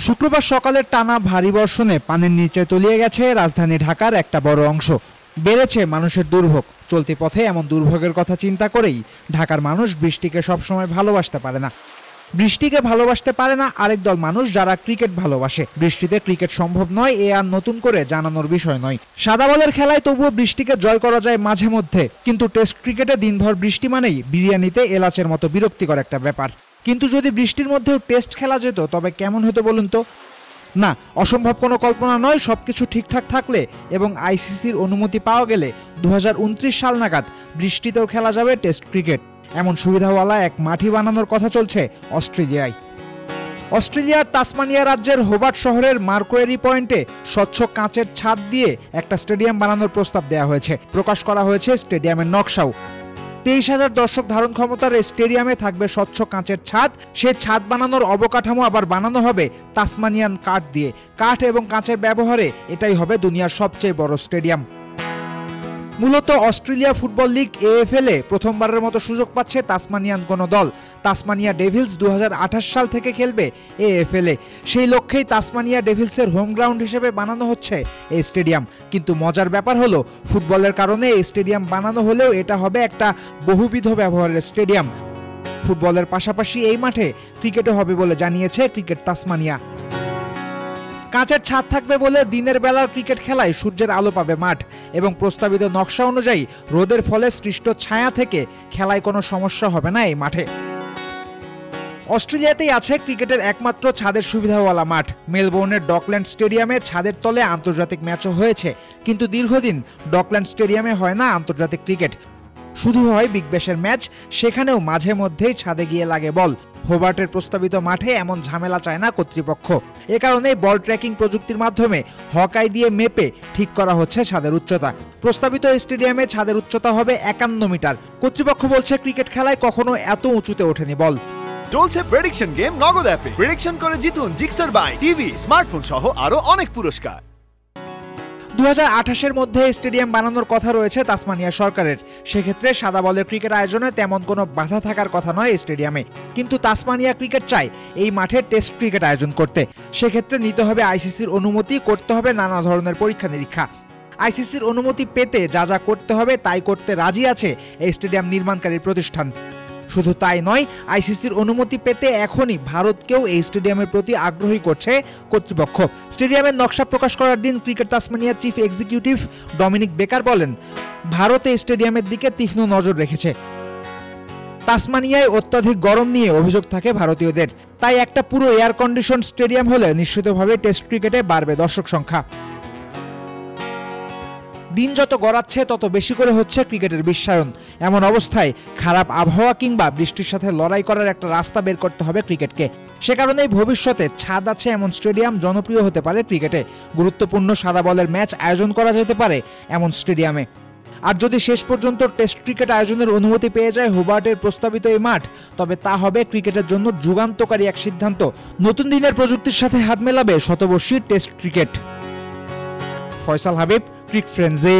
শুক্রবার সকালের টানা ভারী বর্ষণে পানির নিচে তলিয়ে গেছে রাজধানী ঢাকার একটা বড় অংশ। বেড়েছে মানুষের দুর্ভোগ। চলতি পথে এমন দুর্ভোগের কথা চিন্তা করেই ঢাকার মানুষ বৃষ্টিকে সবসময় ভালোবাসতে পারে না। বৃষ্টিকে ভালোবাসতে পারে না আরেক দল মানুষ, যারা ক্রিকেট ভালোবাসে। বৃষ্টিতে ক্রিকেট সম্ভব নয়, এ আর নতুন করে জানানোর বিষয় নয়। সাদা বলের খেলায় তবুও বৃষ্টিকে জয় করা যায় মাঝে মধ্যে, কিন্তু টেস্ট ক্রিকেটে দিনভর বৃষ্টি মানেই বিরিয়ানিতে এলাচের মতো বিরক্তিকর একটা ব্যাপার। কিন্তু যদি বৃষ্টির মধ্যেও টেস্ট খেলা যেত তবে কেমন হতো বলুন তো? না, অসম্ভব কোনো কল্পনা নয়। সবকিছু ঠিকঠাক থাকলে এবং আইসিসির অনুমতি পাওয়া গেলে 2029 সাল নাগাদ বৃষ্টিতেও খেলা যাবে টেস্ট ক্রিকেট। এমন সুবিধাওয়ালা এক মাঠই বানানোর কথা চলছে অস্ট্রেলিয়ায়। অস্ট্রেলিয়ার তাসমানিয়া রাজ্যের হোবার্ট শহরের মার্কোয়েরি পয়েন্টে স্বচ্ছ কাঁচের ছাদ দিয়ে একটা স্টেডিয়াম বানানোর প্রস্তাব দেওয়া হয়েছে। প্রকাশ করা হয়েছে স্টেডিয়ামের নকশাও। 23,000 দর্শক ধারণ ক্ষমতার এই স্টেডিয়ামে থাকবে স্বচ্ছ কাঁচের ছাদ। সেই ছাদ বানানোর অবকাঠামো আবার বানানো হবে তাসমানিয়ান কাঠ দিয়ে। কাঠ এবং কাঁচের ব্যবহারে এটাই হবে দুনিয়ার সবচেয়ে বড় স্টেডিয়াম। মূলত অস্ট্রেলিয়া ফুটবল লিগ AFL-এ প্রথমবারের মতো সুযোগ পাচ্ছে তাসমানিয়ান কোনো দল। তাসমানিয়া ডেভিলস 2028 সাল থেকে খেলবে AFL-এ। সেই লক্ষ্যেই তাসমানিয়া ডেভিলসের হোম গ্রাউন্ড হিসেবে বানানো হচ্ছে এই স্টেডিয়াম। কিন্তু মজার ব্যাপার হলো, ফুটবলের কারণে এই স্টেডিয়াম বানানো হলেও এটা হবে একটা বহুবিধ ব্যবহারের স্টেডিয়াম। ফুটবলের পাশাপাশি এই মাঠে ক্রিকেটও হবে বলে জানিয়েছে ক্রিকেট তাসমানিয়া। কাঁচের ছাদ থাকবে বলে দিনের বেলার ক্রিকেট খেলায় সূর্যের আলো পাবে মাঠ, এবং প্রস্তাবিত নকশা অনুযায়ী রোদের ফলে সৃষ্ট ছায়া থেকে খেলায় কোনো সমস্যা হবে না এই মাঠে। অস্ট্রেলিয়াতেই আছে ক্রিকেটের একমাত্র ছাদের সুবিধাওয়ালা মাঠ। মেলবোর্নের ডকল্যান্ড স্টেডিয়ামে ছাদের তলে আন্তর্জাতিক ম্যাচও হয়েছে, কিন্তু দীর্ঘদিন ডকল্যান্ড স্টেডিয়ামে হয় না আন্তর্জাতিক ক্রিকেট। শুধু হয় বিগ ব্যাশের ম্যাচ, সেখানেও মাঝে মধ্যেই ছাদে গিয়ে লাগে বল। হোবার্টের প্রস্তাবিত মাঠে এমন ঝামেলা চায় না কর্তৃপক্ষ। এ কারণেই বল ট্র্যাকিং প্রযুক্তির মাধ্যমে হকাই দিয়ে মেপে ঠিক করা হচ্ছে ছাদের উচ্চতা। প্রস্তাবিত স্টেডিয়ামে ছাদের উচ্চতা হবে 51 মিটার। কর্তৃপক্ষ বলছে ক্রিকেট খেলায় কখনো এত উঁচুতে ওঠেনি বল। চলছে প্রেডিকশন গেম নগদ অ্যাপে। প্রেডিকশন করে জিতুন জিক্সার বাইক, টিভি, স্মার্টফোন সহ আরো অনেক পুরস্কার। 2028-এর মধ্যে স্টেডিয়াম বানানোর কথা রয়েছে তাসমানিয়া সরকারের। সেক্ষেত্রে সাদা বলের ক্রিকেট আয়োজনে তেমন কোনো বাধা থাকার কথা নয় এই স্টেডিয়ামে। কিন্তু তাসমানিয়া ক্রিকেট চায় এই মাঠে টেস্ট ক্রিকেট আয়োজন করতে। সেক্ষেত্রে নিতে হবে আইসিসির অনুমতি, করতে হবে নানা ধরনের পরীক্ষা নিরীক্ষা। আইসিসির অনুমতি পেতে যা যা করতে হবে তাই করতে রাজি আছে এই স্টেডিয়াম নির্মাণকারী প্রতিষ্ঠান। শুধু তাই নয়, আইসিসির অনুমতি পেতে এখনই ভারতকেও এই স্টেডিয়ামের প্রতি আগ্রহী করছে কর্তৃপক্ষ। স্টেডিয়ামের নকশা প্রকাশ করার দিন cricket Tasmania chief executive Dominic Baker বলেন, ভারত এই স্টেডিয়ামের দিকে তীক্ষ্ণ নজর রেখেছে। তাসমানিয়ায় অত্যাধিক গরম নিয়ে অভিযোগ থাকে ভারতীয়দের, তাই একটা পুরো এয়ার কন্ডিশন স্টেডিয়াম হলে নিশ্চিতভাবে টেস্ট ক্রিকেটে বাড়বে দর্শক সংখ্যা। দিন যত গড়াচ্ছে তত বেশি করে হচ্ছে ক্রিকেটের বিশ্বায়ন। এমন অবস্থায় খারাপ আবহাওয়া কিংবা বৃষ্টির সাথে লড়াই করার একটা রাস্তা বের করতে হবে ক্রিকেটকে। সে কারণেই ভবিষ্যতে ছাদ আছে এমন স্টেডিয়াম জনপ্রিয় হতে পারে ক্রিকেটে। গুরুত্বপূর্ণ সাদা বলের ম্যাচ আয়োজন করা যেতে পারে এমন স্টেডিয়ামে। আর যদি শেষ পর্যন্ত টেস্ট ক্রিকেট আয়োজনের অনুমতি পেয়ে যায় হোবার্টের প্রস্তাবিত এই মাঠ, তবে তা হবে ক্রিকেটের জন্য যুগান্তকারী এক সিদ্ধান্ত। নতুন দিনের প্রযুক্তির সাথে হাত মেলাবে শতবর্ষী টেস্ট ক্রিকেট। ফয়সাল হাবিব, ক্রিক ফ্রেন্ডসে।